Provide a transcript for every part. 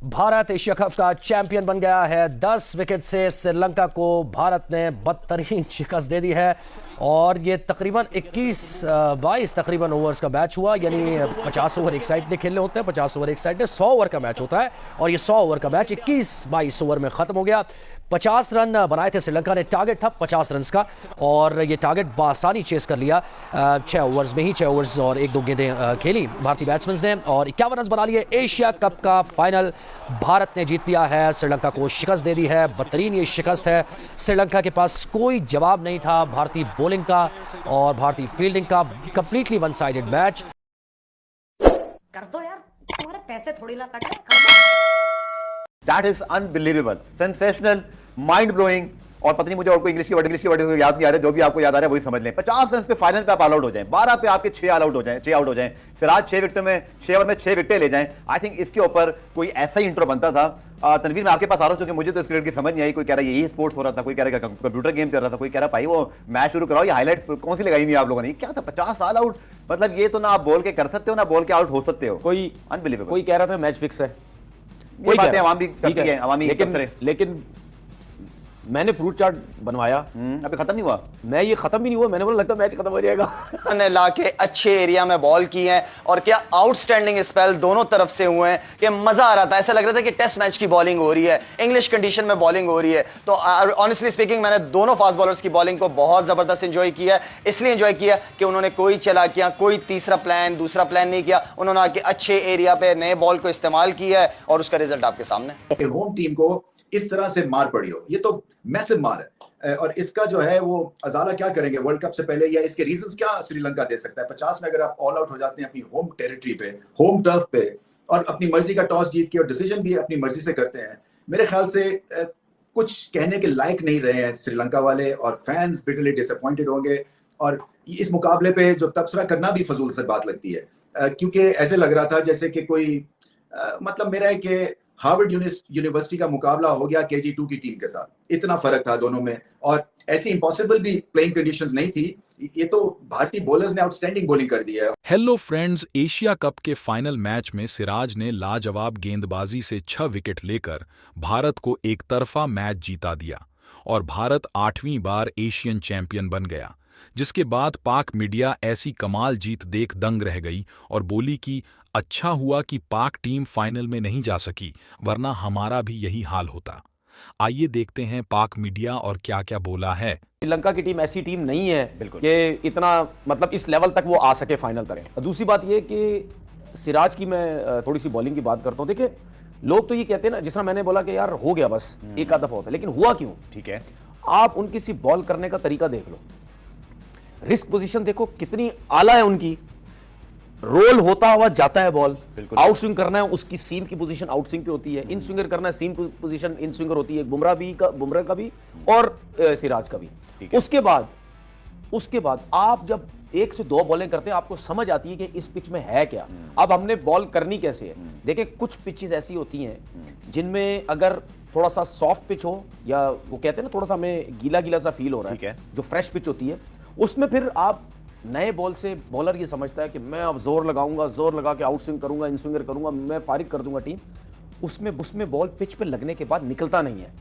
Bharat Asia cup का champion बन गया है। 10 विकेट से श्रीलंका को भारत ने बदतरीन शिकस्त दे दी है और ये तकरीबन 22 तकरीबन ओवर्स का मैच हुआ, यानी 50 ओवर एक साइड ने खेलने होते हैं, 50 ओवर एक साइड ने, 100 ओवर का मैच होता है और ये 100 ओवर का मैच 21-22 ओवर में खत्म हो गया। 50 रन बनाए थे श्रीलंका ने, टारगेट था 50 रन का और ये टारगेट बासानी चेस कर लिया। 6 ओवर्स में ही 6 ओवर्स और 1-2 गेंदें खेली भारतीय बैट्समैन ने और 51 रन बना लिए। एशिया कप का फाइनल भारत ने जीत लिया है, श्रीलंका को शिकस्त दे दी है। बदतरीन ये शिकस्त है, श्रीलंका के पास कोई जवाब नहीं था भारतीय बॉलिंग का और भारतीय फील्डिंग का। Completely one sided match. कर दो यार, तुम्हारे पैसे थोड़ी ना कट रहे। That is unbelievable, sensational, mind blowing। और पता नहीं मुझे और कोई इंग्लिश की वर्ड याद नहीं आ रहा, जो भी आपको याद आ रहा है वही समझ लें। 50 रन पे फाइनल पे आप ऑल आउट हो जाएं, 12 पे आपके 6 ऑल आउट हो जाएं, 6 आउट हो जाएं, फिर आज 6 विकेटों में 6 ओवर में 6 विकेटें ले जाएं। आई थिंक इसके ऊपर कोई ऐसा ही इंट्रो बनता था। तनवीर मैं आपके पास आ रहा हूं क्योंकि मुझे तो इस क्रिकेट की समझ नहीं आई। कोई कह रहा है यही स्पोर्ट्स हो रहा था, कोई कह रहा है कंप्यूटर गेम कर रहा था, कोई कह रहा भाई वो मैच शुरू कराओ, ये हाईलाइट कौन सी लगाई हुई आप लोगों ने, क्या था 50 ऑल आउट। मतलब ये तो ना आप बोल के कर सकते हो ना बोल के आउट हो सकते हो। कोई अनबिलीवेबल। कोई कह रहा था मैच फिक्स है, कोई बातें आवाम भी करती है, अवामी लेकिन मैंने फ्रूट चाट बनवाया, अभी खत्म नहीं हुआ। मैं ये खत्म भी नहीं हुआ, मैंने बोला लगता मैच खत्म हो जाएगा। ने लाके अच्छे एरिया में बॉल की है और क्या आउटस्टैंडिंग स्पेल दोनों तरफ से हुए हैं कि मजा आ रहा था। ऐसा लग रहा था कि टेस्ट मैच की बॉलिंग हो रही है, इंग्लिश कंडीशन में बॉलिंग हो रही है। तो ऑनेस्टली स्पीकिंग मैंने दोनों फास्ट बॉलर्स की बॉलिंग को बहुत जबरदस्त एंजॉय किया है। इसलिए एंजॉय किया कि उन्होंने कोई चालाकियां, कोई तीसरा प्लान दूसरा प्लान नहीं किया। उन्होंने आके अच्छे एरिया पे नए बॉल को इस्तेमाल किया है और उसका रिजल्ट आपके सामने। होम टीम को इस तरह से मार पड़ी हो, ये तो मैसिव मार है और इसका जो है वो अजाला क्या करेंगे वर्ल्ड कप से पहले, या इसके रीजंस क्या श्रीलंका दे सकता है। 50 में अगर आप ऑल आउट हो जाते हैं अपनी होम टेरिटरी पे, होम टर्फ पे, और अपनी मर्जी का टॉस जीत के और डिसीजन भी अपनी मर्जी से करते हैं, मेरे ख्याल से कुछ कहने के लायक नहीं रहे हैं श्रीलंका वाले और फैंस बिटरली डिसअपॉइंटेड होंगे। और इस मुकाबले पे जो तबसरा करना भी फजूल से बात लगती है, क्योंकि ऐसे लग रहा था जैसे कि कोई मतलब मेरा है कि हार्वर्ड यूनिवर्सिटी का मुकाबला हो गया KG2 की टीम के साथ। इतना फर्क था दोनों में और ऐसी इम्पॉसिबल भी प्लेइंग कंडीशंस नहीं थी। ये तो भारतीय बॉलर्स ने आउटस्टैंडिंग बॉलिंग कर दी है। हेलो फ्रेंड्स, एशिया कप के फाइनल मैच में सिराज ने लाजवाब गेंदबाजी से 6 विकेट लेकर भारत को एक तरफा मैच जीता दिया और भारत 8वीं बार एशियन चैंपियन बन गया। जिसके बाद पाक मीडिया ऐसी कमाल जीत देख दंग रह गई और बोली कि अच्छा हुआ कि पाक टीम फाइनल में नहीं जा सकी, वरना हमारा भी यही हाल होता। आइए देखते हैं पाक मीडिया और क्या क्या बोला है। श्रीलंका की टीम ऐसी टीम नहीं है कि इतना मतलब इस लेवल तक वो आ सके फाइनल तक। दूसरी बात ये कि सिराज की मैं थोड़ी सी बॉलिंग की बात करता हूँ। देखिए लोग तो ये कहते हैं ना, जिस तरह मैंने बोला कि यार हो गया बस एक आध दफा होता है, लेकिन हुआ क्यों? ठीक है, आप उनकी सी बॉल करने का तरीका देख लो, रिस्क पोजीशन देखो कितनी आला है उनकी, रोल होता हुआ जाता है बॉल, आउट स्विंग करना है उसकी सीम की पोजीशन आउट स्विंग पे होती है, इन स्विंगर करना है सीम की पोजीशन इन स्विंगर होती है, बुमराह का भी और सिराज का भी। उसके बाद आप जब 1 से 2 बॉलिंग करते हैं आपको समझ आती है कि इस पिच में है क्या, अब हमने बॉल करनी कैसे है। देखिए कुछ पिचेस ऐसी होती हैं जिनमें अगर थोड़ा सा सॉफ्ट पिच हो, या वो कहते हैं ना थोड़ा सा हमें गीला गीला सा फील हो रहा है, जो फ्रेश पिच होती है, उसमें फिर आप नए बॉल से बॉलर ये समझता है कि मैं अब जोर लगाऊंगा, जोर लगा के आउट स्विंग करूंगा, इन स्विंगर करूंगा, मैं फारिग कर दूंगा टीम। उसमें बॉल पिच पे लगने के बाद निकलता नहीं है।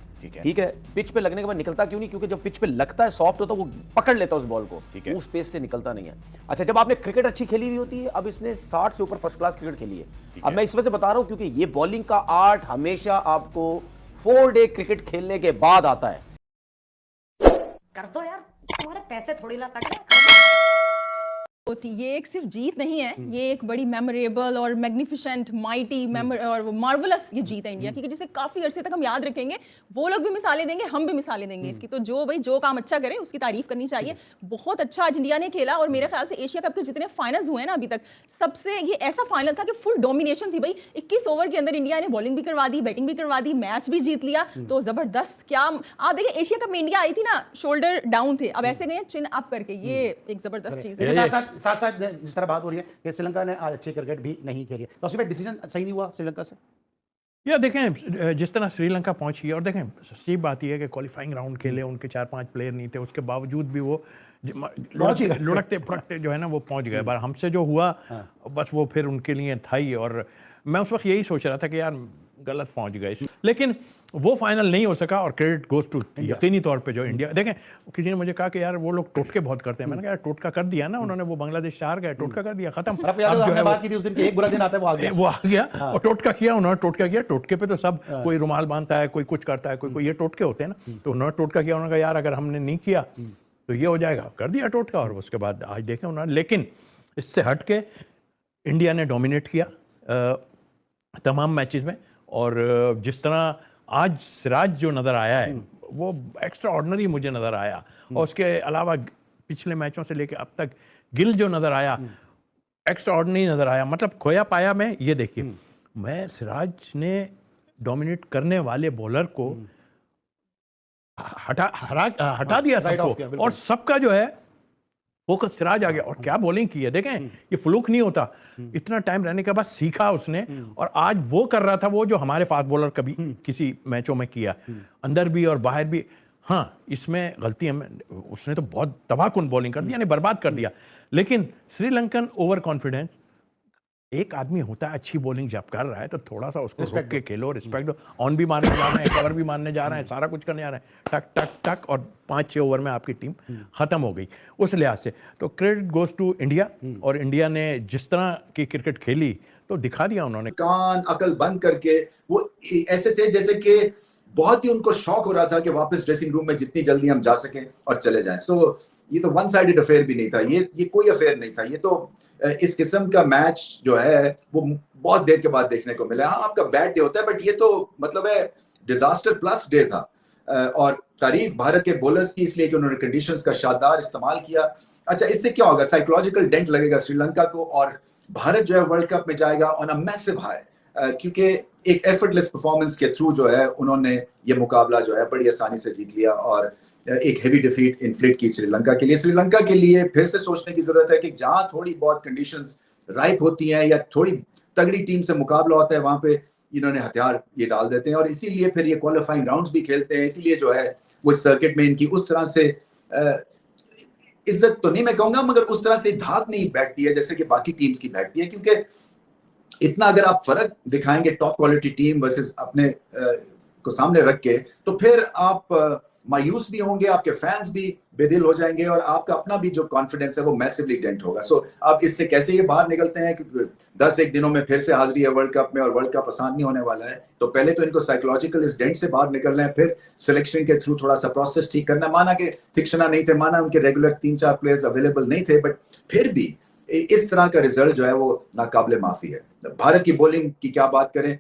ठीक है, पिच पे लगने के बाद निकलता क्यों नहीं? क्योंकि जब पिच पे लगता है सॉफ्ट होता है वो पकड़ लेता है उस बॉल को, वो स्पेस से निकलता नहीं है। अच्छा, जब आपने क्रिकेट अच्छी खेली हुई होती है, अब इसने 60 से ऊपर फर्स्ट क्लास क्रिकेट खेली है। अब मैं इस वजह से बता रहा हूं क्योंकि ये बॉलिंग का आर्ट हमेशा आपको 4 डे क्रिकेट खेलने के बाद आता है। कर दो यार, तुम्हारे पैसे थोड़ी ना कट रहे। ये एक सिर्फ जीत नहीं है, ये एक बड़ी मेमोरेबल और मैग्निफिसेंट माइटी और मार्वलस ये जीत है इंडिया की, जिसे काफी अरसे तक हम याद रखेंगे। वो लोग भी मिसालें देंगे, हम भी मिसालें देंगे इसकी। तो जो काम अच्छा करे उसकी तारीफ करनी चाहिए। बहुत अच्छा आज इंडिया ने खेला और मेरे ख्याल से एशिया कप के जितने फाइनल्स हुए ना अभी तक, सबसे ये ऐसा फाइनल था कि फुल डोमिनेशन थी भाई। 21 ओवर के अंदर इंडिया ने बॉलिंग भी करवा दी, बैटिंग भी करवा दी, मैच भी जीत लिया। तो जबरदस्त। क्या आप देखिए एशिया कप में इंडिया आई थी ना, शोल्डर डाउन थे, अब ऐसे गए चिन अप करके, ये एक जबरदस्त चीज है। साथ साथ जिस तरह बात हो रही है कि श्रीलंका ने आज अच्छी क्रिकेट भी नहीं खेली, तो उसमें डिसीजन सही नहीं हुआ श्रीलंका से। या देखें जिस तरह श्रीलंका पहुंची, और देखें सच्ची बात यह है कि क्वालिफाइंग राउंड खेले, उनके 4-5 प्लेयर नहीं थे, उसके बावजूद भी वो लुढ़कते फुड़कते जो है ना वो पहुंच गए। पर हमसे जो हुआ बस वो फिर उनके लिए था ही। और मैं उस वक्त यही सोच रहा था कि यार गलत पहुंच गए। लेकिन वो फाइनल नहीं हो सका और क्रेडिट गोज टू यकीनी तौर पे जो इंडिया। देखें, किसी ने मुझे कहा कि यार वो लोग टोटके बहुत करते हैं, मैंने कहा यार टोटका कर दिया ना उन्होंने, वो बांग्लादेश से हार गए, टोटका कर दिया, खत्म। और आपको याद अब है जो हमने है बात की थी उस दिन कि एक बुरा दिन आता है वो आ गया। और टोटका किया उन्होंने, टोटका किया। टोटके पे तो सब कोई रुमाल बांधता है, कोई कुछ करता है, कोई ये टोटके होते हैं ना, तो उन्होंने टोटका किया। उन्होंने कहा यार अगर हमने नहीं किया तो ये हो जाएगा, कर दिया टोटका। और उसके बाद आज देखें उन्होंने, लेकिन इससे हट के इंडिया ने डोमिनेट किया तमाम मैचेस में। और जिस तरह आज सिराज जो नज़र आया है वो एक्स्ट्रा ऑर्डिनरी मुझे नज़र आया। और उसके अलावा पिछले मैचों से लेकर अब तक गिल जो नज़र आया एक्स्ट्रा ऑर्डिनरी नज़र आया। मतलब खोया पाया में ये देखिए, मैं सिराज ने डोमिनेट करने वाले बॉलर को हटा दिया सबको, और सबका जो है फोकस सिराज आ गया। और क्या बॉलिंग की है देखें, ये फ्लूक नहीं होता, इतना टाइम रहने के बाद सीखा उसने। और आज वो कर रहा था वो जो हमारे फास्ट बॉलर कभी किसी मैचों में किया, अंदर भी और बाहर भी। हाँ, इसमें गलती है, उसने तो बहुत तबाहकुन बॉलिंग कर दी, यानी बर्बाद कर दिया। लेकिन श्रीलंकन ओवर कॉन्फिडेंस, एक आदमी होता है अच्छी बॉलिंग जब कर रहा है तो थोड़ा सा उसको रोक के खेलो, रिस्पेक्ट दो। ऑन भी मारने जा रहे हैं, कवर भी मारने जा रहे हैं, सारा कुछ करने जा रहे हैं, टक टक टक, और 5-6 ओवर में आपकी टीम खत्म हो गई। उस लिहाज से तो क्रेडिट गोज टू इंडिया। और इंडिया ने जिस तरह की क्रिकेट खेली तो दिखा दिया उन्होंने। कान अकल बंद करके वो ऐसे थे जैसे कि बहुत ही उनको शौक हो रहा था कि वापस ड्रेसिंग रूम में जितनी जल्दी हम जा सकें और चले जाएं। सो ये तो वन साइडेड अफेयर भी नहीं था, ये कोई अफेयर नहीं था। ये तो इस किस्म का मैच जो है वो बहुत देर के बाद देखने को मिला। हाँ, आपका बैड डे होता है, बट ये तो मतलब है डिजास्टर प्लस डे था। और तारीफ भारत के बॉलर्स की इसलिए कि उन्होंने कंडीशंस का शानदार इस्तेमाल किया। अच्छा, इससे क्या होगा? साइकोलॉजिकल डेंट लगेगा श्रीलंका को, और भारत जो है वर्ल्ड कप में जाएगा ऑन अ मैसिव हाई, क्योंकि एक एफर्टलेस परफॉर्मेंस के थ्रू जो है उन्होंने ये मुकाबला जो है बड़ी आसानी से जीत लिया और एक हेवी डिफीट इन्फ्लिक्ट की श्रीलंका के लिए। श्रीलंका के लिए फिर से सोचने की जरूरत है कि जहां थोड़ी बहुत कंडीशंस राइप होती हैं या थोड़ी तगड़ी टीम से मुकाबला होता है, वहां पे इन्होंने हथियार ये डाल देते हैं, और इसीलिए फिर ये क्वालिफाइंग राउंड्स भी खेलते हैं। इसीलिए जो है वो सर्किट में इनकी उस तरह से इज्जत तो नहीं मैं कहूंगा, मगर उस तरह से धाक नहीं बैठती है जैसे कि बाकी टीम्स की बैठती है। क्योंकि इतना अगर आप फर्क दिखाएंगे टॉप क्वालिटी टीम वर्सेस अपने को सामने रख के, तो फिर आप मायूस भी होंगे, आपके फैंस भी बेदिल हो जाएंगे, और आपका अपना भी जो कॉन्फिडेंस है वो मैसिवली डेंट होगा। सो अब इससे कैसे ये बाहर निकलते हैं, क्योंकि 10-1 दिनों में फिर से हाजिरी है वर्ल्ड कप में, और वर्ल्ड कप आसान नहीं होने वाला है। तो पहले तो इनको साइकोलॉजिकल इस डेंट से बाहर निकलना है, फिर सिलेक्शन के थ्रू थोड़ा सा प्रोसेस ठीक करना। माना कि थिक्शना नहीं थे, माना उनके रेगुलर 3-4 प्लेयर्स अवेलेबल नहीं थे, बट फिर भी इस तरह का रिजल्ट जो है वो नाकाबिले माफी है। भारत की बॉलिंग की क्या बात करें,